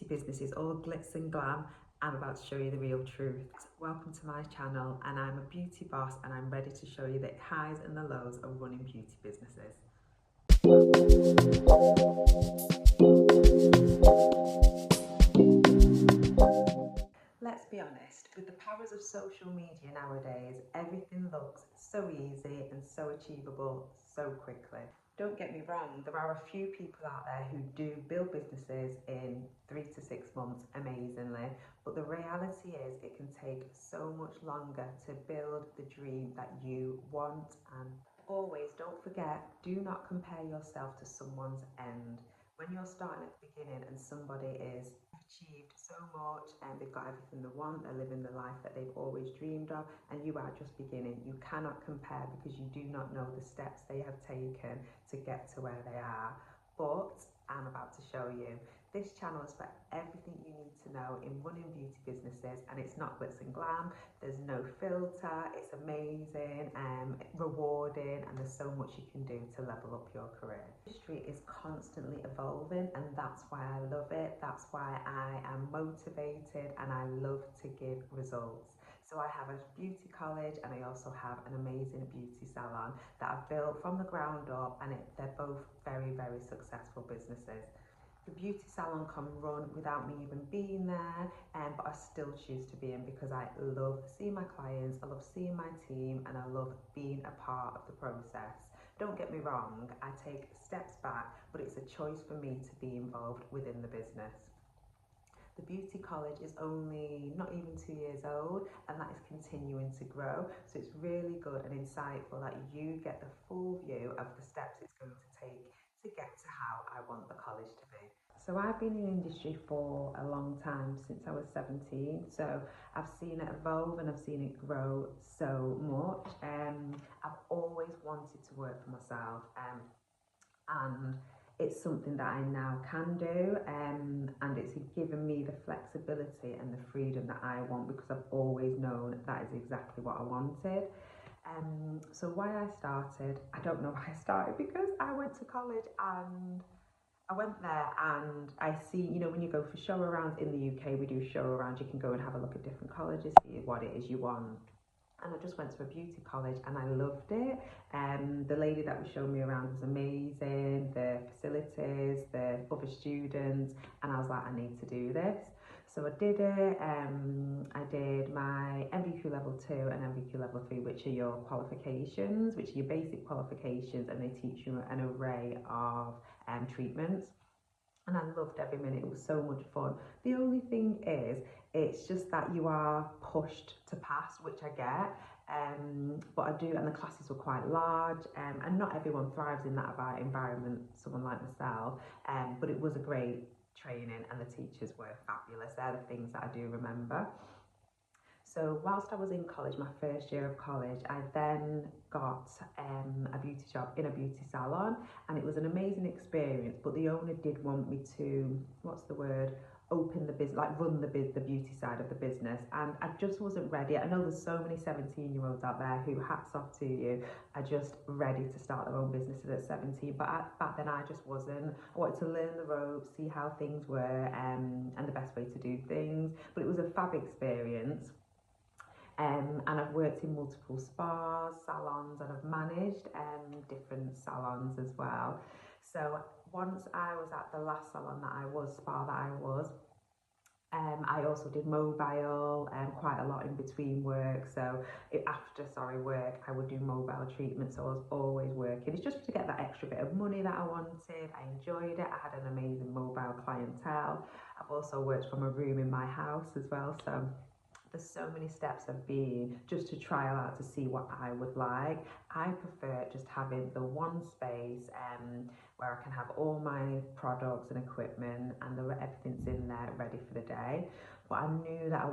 business is all glitz and glam, I'm about to show you the real truth. Welcome to my channel, and I'm a beauty boss, and I'm ready to show you the highs and the lows of running beauty businesses. Let's be honest, with the powers of social media nowadays, everything looks so easy and so achievable so quickly. Don't get me wrong, there are a few people out there who do build businesses in 3 to 6 months amazingly, but the reality is it can take so much longer to build the dream that you want. And always don't forget, do not compare yourself to someone's end. When you're starting at the beginning and somebody is achieved so much and they've got everything they want, they're living the life that they've always dreamed of, and you are just beginning, you cannot compare because you do not know the steps they have taken to get to where they are. But I'm about to show you. This channel is for everything you need to know in running beauty businesses, and it's not glitz and glam, there's no filter, it's amazing, rewarding, and there's so much you can do to level up your career. The industry is constantly evolving, and that's why I love it, that's why I am motivated, and I love to give results. So I have a beauty college, and I also have an amazing beauty salon that I've built from the ground up, and they're both very, very successful businesses. The beauty salon can run without me even being there, but I still choose to be in because I love seeing my clients, I love seeing my team, and I love being a part of the process. Don't get me wrong, I take steps back, but it's a choice for me to be involved within the business. The beauty college is only not even 2 years old, and that is continuing to grow. So it's really good and insightful that you get the full view of the steps it's going to take to get to how I want the college to be. So I've been in the industry for a long time, since I was 17. So I've seen it evolve and I've seen it grow so much. I've always wanted to work for myself, and it's something that I now can do, and it's given me the flexibility and the freedom that I want, because I've always known that is exactly what I wanted. So why I started, I don't know why I started, because I went to college and I went there and I see, when you go for show arounds in the UK, we do show arounds, you can go and have a look at different colleges, see what it is you want. And I just went to a beauty college and I loved it. The lady that was showing me around was amazing, the facilities, the other students, and I was like, I need to do this. So I did it. I did my MVQ level 2 and MVQ level 3, which are your qualifications, which are your basic qualifications, and they teach you an array of treatments. And I loved every minute, it was so much fun. The only thing is, it's just that you are pushed to pass, which I get, but I do, and the classes were quite large, and not everyone thrives in that environment, someone like myself, but it was a great training and the teachers were fabulous. They're the things that I do remember. So whilst I was in college, my first year of college, I then got a beauty job in a beauty salon, and it was an amazing experience, but the owner did want me to, open the business, like run the beauty side of the business, and I just wasn't ready. I know there's so many 17-year-olds out there who, hats off to you, are just ready to start their own businesses at 17, but back then I just wasn't. I wanted to learn the ropes, see how things were, and the best way to do things, but it was a fab experience. And I've worked in multiple spas, salons, and I've managed different salons as well. So once I was at the last salon that I was, spa that I was, I also did mobile quite a lot in between work. So after work, I would do mobile treatment. So I was always working. It's just to get that extra bit of money that I wanted. I enjoyed it. I had an amazing mobile clientele. I've also worked from a room in my house as well. So there's so many steps I've been just to trial out to see what I would like. I prefer just having the one space where I can have all my products and equipment, and everything's in there ready for the day. But I knew that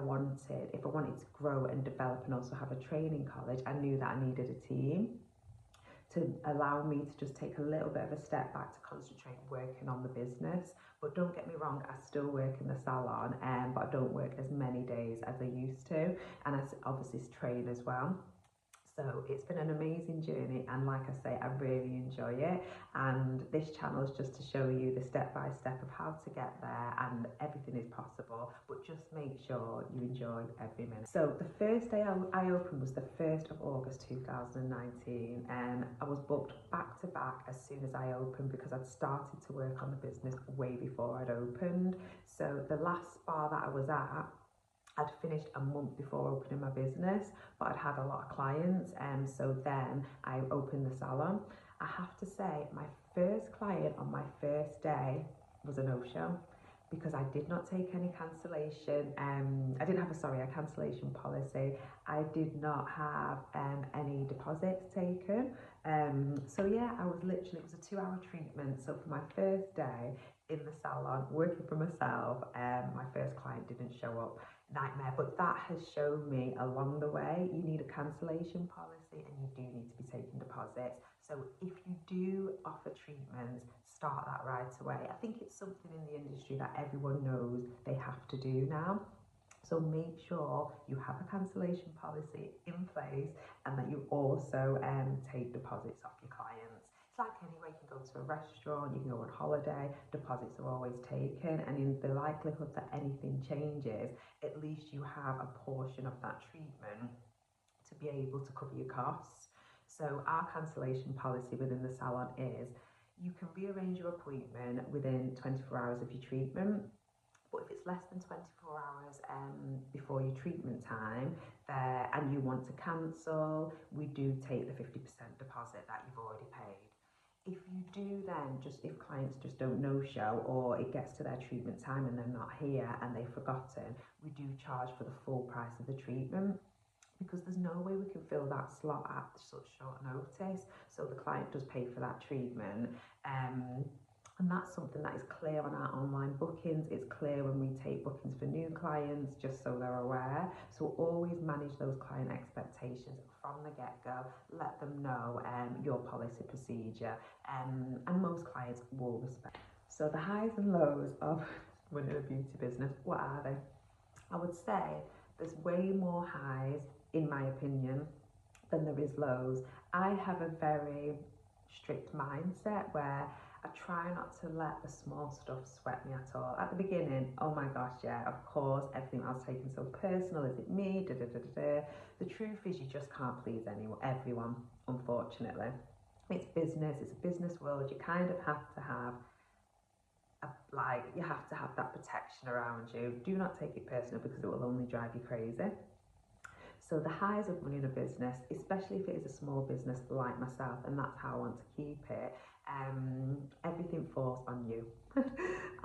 if I wanted to grow and develop and also have a training college, I knew that I needed a team to allow me to just take a little bit of a step back to concentrate working on the business. But don't get me wrong, I still work in the salon, but I don't work as many days as I used to, and I obviously train as well. So it's been an amazing journey, and like I say, I really enjoy it. And this channel is just to show you the step-by-step of how to get there, and everything is possible, but just make sure you enjoy every minute. So the first day I opened was the 1st of August 2019, and I was booked back to back as soon as I opened because I'd started to work on the business way before I'd opened. So the last spa that I was at, I'd finished a month before opening my business, but I'd had a lot of clients, and so then I opened the salon. I have to say, my first client on my first day was a no-show because I did not take any cancellation. I didn't have a cancellation policy. I did not have any deposits taken. So yeah, it was a 2-hour treatment. So for my first day in the salon, working for myself, my first client didn't show up. Nightmare. But that has shown me along the way you need a cancellation policy, and you do need to be taking deposits. So if you do offer treatments, start that right away. I think it's something in the industry that everyone knows they have to do now. So make sure you have a cancellation policy in place, and that you also take deposits off your clients. It's like anywhere, you can go to a restaurant, you can go on holiday, deposits are always taken, and in the likelihood that anything changes, at least you have a portion of that treatment to be able to cover your costs. So our cancellation policy within the salon is you can rearrange your appointment within 24 hours of your treatment. But if it's less than 24 hours before your treatment time and you want to cancel, we do take the 50% deposit that you've already paid. If you do then, if clients just don't no-show, or it gets to their treatment time and they're not here and they've forgotten, we do charge for the full price of the treatment, because there's no way we can fill that slot at such short notice. So the client does pay for that treatment. And that's something that is clear on our online bookings. It's clear when we take bookings for new clients, just so they're aware. So always manage those client expectations from the get-go. Let them know your policy procedure, and most clients will respect. So the highs and lows of running a beauty business, what are they? I would say there's way more highs, in my opinion, than there is lows. I have a very strict mindset where I try not to let the small stuff sweat me at all. At the beginning, oh my gosh, yeah, of course, everything I was taking so personal. Is it me? Da, da, da, da, da. The truth is, you just can't please everyone, unfortunately. It's business, it's a business world. You kind of have to have that protection around you. Do not take it personal, because it will only drive you crazy. So the highs of running a business, especially if it is a small business like myself, and that's how I want to keep it, everything falls on you.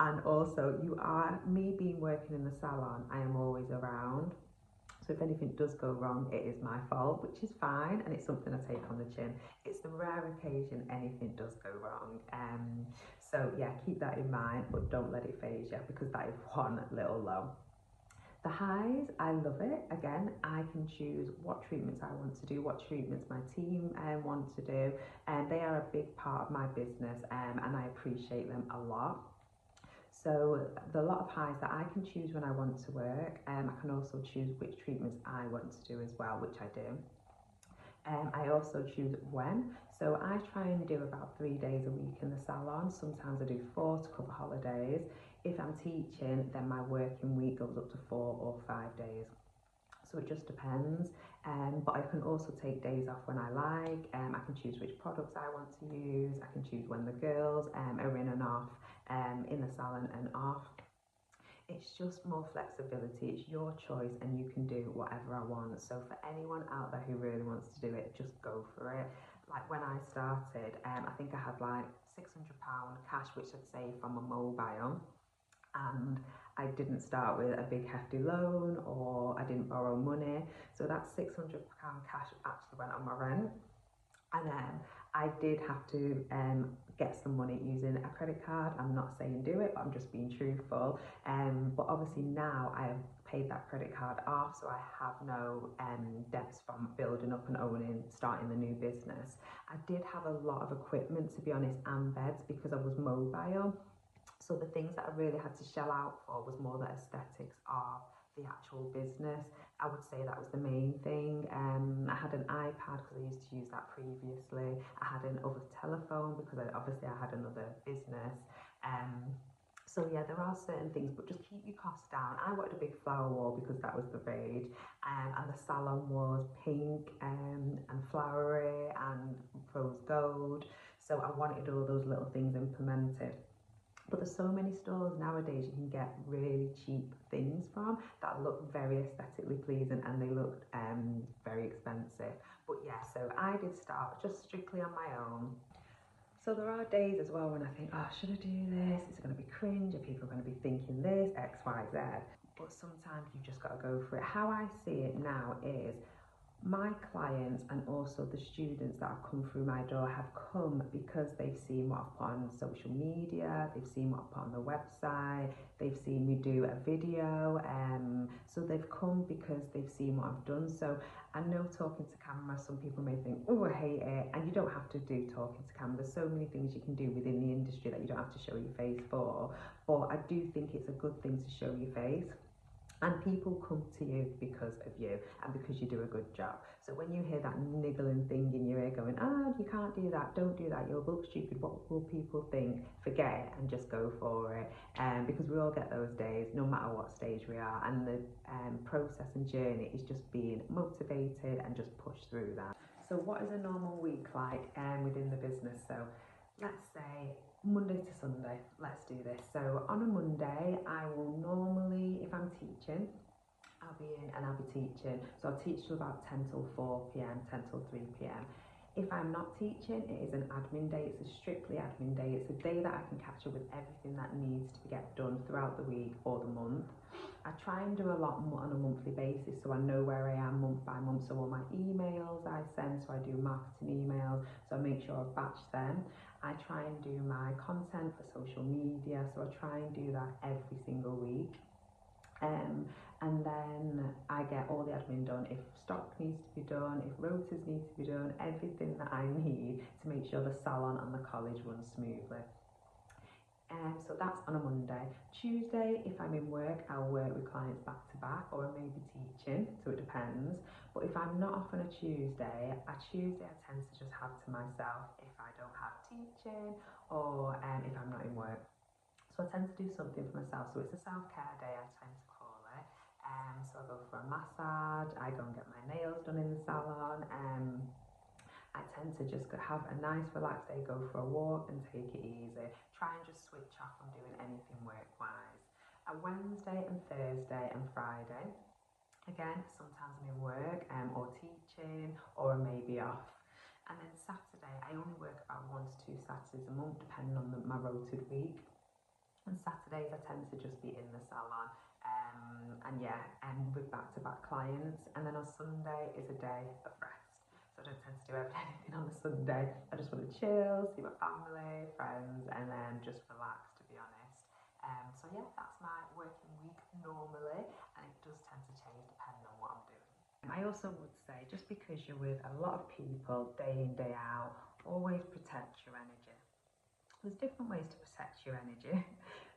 And also, me being working in the salon, I am always around. So if anything does go wrong, it is my fault, which is fine, and it's something I take on the chin. It's the rare occasion anything does go wrong. So yeah, keep that in mind, but don't let it phase you, because that is one little low. The highs, I love it. Again, I can choose what treatments I want to do, what treatments my team want to do, and they are a big part of my business, and I appreciate them a lot. So the lot of highs that I can choose when I want to work, I can also choose which treatments I want to do as well, which I do. I also choose when. So I try and do about 3 days a week in the salon. Sometimes I do 4 to cover holidays. If I'm teaching, then my working week goes up to 4 or 5 days. So it just depends. But I can also take days off when I like. I can choose which products I want to use. I can choose when the girls are in and off, in the salon and off. It's just more flexibility. It's your choice, and you can do whatever I want. So for anyone out there who really wants to do it, just go for it. Like when I started, I think I had like £600 cash, which I'd saved from a mobile, and I didn't start with a big hefty loan, or I didn't borrow money. So that £600 cash actually went on my rent. And then I did have to get some money using a credit card. I'm not saying do it, but I'm just being truthful. But obviously now I have paid that credit card off, so I have no debts from building up and starting the new business. I did have a lot of equipment, to be honest, and beds, because I was mobile. So the things that I really had to shell out for was more the aesthetics of the actual business. I would say that was the main thing. I had an iPad because I used to use that previously. I had another telephone because obviously I had another business. So yeah, there are certain things, but just keep your costs down. I wanted a big flower wall because that was the rage, and the salon was pink and flowery and rose gold. So I wanted all those little things implemented. But there's so many stores nowadays you can get really cheap things from that look very aesthetically pleasing, and they look very expensive. But yeah, so I did start just strictly on my own. So there are days as well when I think, oh, should I do this? Is it going to be cringe? Are people going to be thinking this, X, Y, Z? But sometimes you've just got to go for it. How I see it now is my clients and also the students that have come through my door have come because they've seen what I've put on social media, they've seen what I've put on the website, they've seen me do a video, so they've come because they've seen what I've done. So I know talking to camera, some people may think, oh, I hate it, and you don't have to do talking to camera. There's so many things you can do within the industry that you don't have to show your face for, but I do think it's a good thing to show your face. And people come to you because of you and because you do a good job. So when you hear that niggling thing in your ear going, oh, you can't do that, don't do that, you'll look stupid, what will people think? Forget it and just go for it. Because we all get those days, no matter what stage we are. And the process and journey is just being motivated and just push through that. So what is a normal week like within the business? So let's say Monday to Sunday, let's do this. So on a Monday, I will normally, if I'm teaching, I'll be in and I'll be teaching. So I'll teach till about 10 till 4 p.m, 10 till 3 p.m. If I'm not teaching, it is an admin day. It's a strictly admin day. It's a day that I can catch up with everything that needs to get done throughout the week or the month. I try and do a lot more on a monthly basis, so I know where I am month by month. So all my emails I send, so I do marketing emails, so I make sure I batch them. I try and do my content for social media, so I try and do that every single week. And then I get all the admin done. If stock needs to be done, if rotas need to be done, everything that I need to make sure the salon and the college runs smoothly. So that's on a Monday. Tuesday, if I'm in work, I'll work with clients back to back, or I may be teaching, so it depends. But if I'm not off on a Tuesday I tend to just have to myself if I don't have teaching or if I'm not in work. So I tend to do something for myself. So it's a self-care day, I tend to call it. So I go for a massage, I go and get my nails done in the salon. I tend to just have a nice relaxed day, go for a walk and take it easy. Try and just switch off from doing anything work-wise. A Wednesday and Thursday and Friday, again, sometimes I'm in work or teaching, or I may be off. And then Saturday, I only work about 1 to 2 Saturdays a month, depending on my rotated week. And Saturdays, I tend to just be in the salon. With back-to-back clients. And then on Sunday is a day of rest. So I don't tend to do anything on the Sunday. I just want to chill, see my family, friends, and then just relax, to be honest. So yeah, that's my working week normally, and it does tend to change depending on what I'm doing. I also would say, just because you're with a lot of people day in, day out, always protect your energy. There's different ways to protect your energy.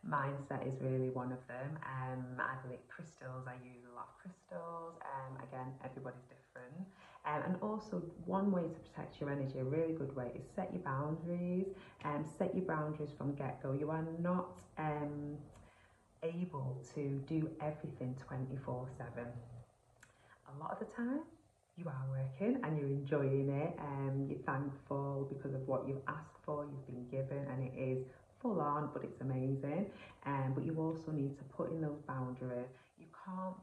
Mindset is really one of them. I believe crystals, I use a lot of crystals. Again, everybody's different. And also one way to protect your energy, a really good way, is set your boundaries. Set your boundaries from get-go. You are not able to do everything 24/7. A lot of the time, you are working and you're enjoying it, and you're thankful because of what you've asked for, you've been given, and it is full on, but it's amazing. But you also need to put in those boundaries. You can't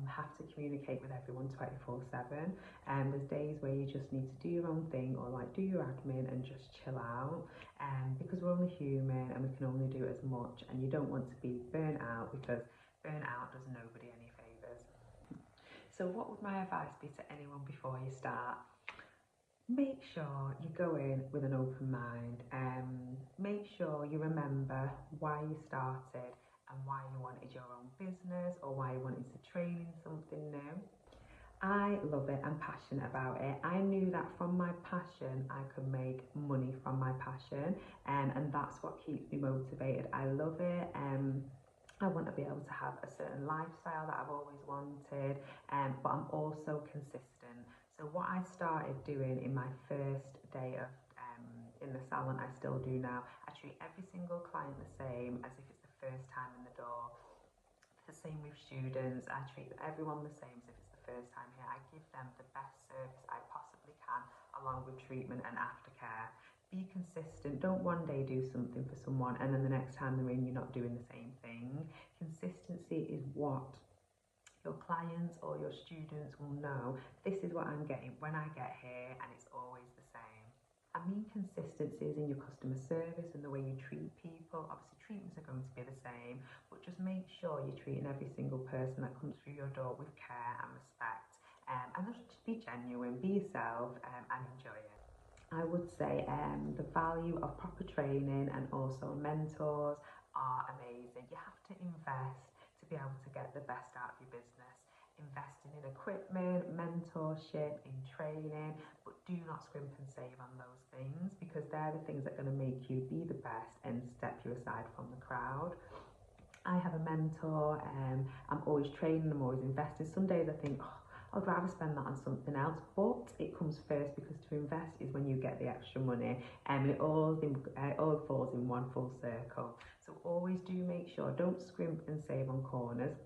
have to communicate with everyone 24/7. There's days where you just need to do your own thing, or like do your admin and just chill out. Because we're only human and we can only do as much, and you don't want to be burnt out, because burnout does nobody any favours. So what would my advice be to anyone before you start? Make sure you go in with an open mind. Make sure you remember why you started and why you wanted your own business, or why you wanted to train in something new. I love it. I'm passionate about it. I knew that from my passion I could make money from my passion, and that's what keeps me motivated. I love it. I want to be able to have a certain lifestyle that I've always wanted, but I'm also consistent. So what I started doing in my first day of in the salon, I still do now. I treat every single client the same as if it's the first time in the door. The same with students. I treat everyone the same as if it's the first time here. I give them the best service I possibly can, along with treatment and aftercare. Be consistent. Don't one day do something for someone and then the next time they're in, you're not doing the same thing. Consistency is what your clients or your students will know. This is what I'm getting when I get here, and it's always the same. I mean, consistency is in your customer service and the way you treat people. Obviously, treatments are going to be the same, but just make sure you're treating every single person that comes through your door with care and respect. And just be genuine, be yourself, and enjoy it. I would say the value of proper training and also mentors are amazing. You have to invest to be able to get the best out of your business. Investing in equipment, mentorship, in training, but do not scrimp and save on those things, because they're the things that are going to make you be the best and step you aside from the crowd. I have a mentor, I'm always training, I'm always investing. Some days I think, oh, I'd rather spend that on something else, but it comes first, because to invest is when you get the extra money, and it all falls in one full circle. So always do make sure, don't scrimp and save on corners.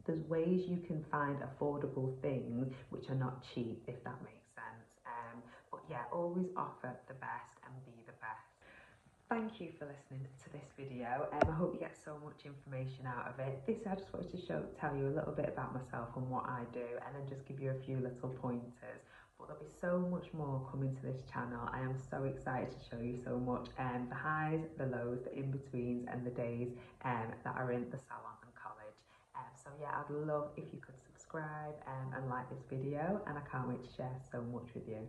There's ways you can find affordable things which are not cheap, if that makes sense. But yeah, always offer the best and be the best. Thank you for listening to this video. I hope you get so much information out of it. I just wanted to tell you a little bit about myself and what I do, and then just give you a few little pointers. But there'll be so much more coming to this channel. I am so excited to show you so much. The highs, the lows, the in-betweens, and the days that are in the salon and college. So yeah, I'd love if you could subscribe and like this video, and I can't wait to share so much with you.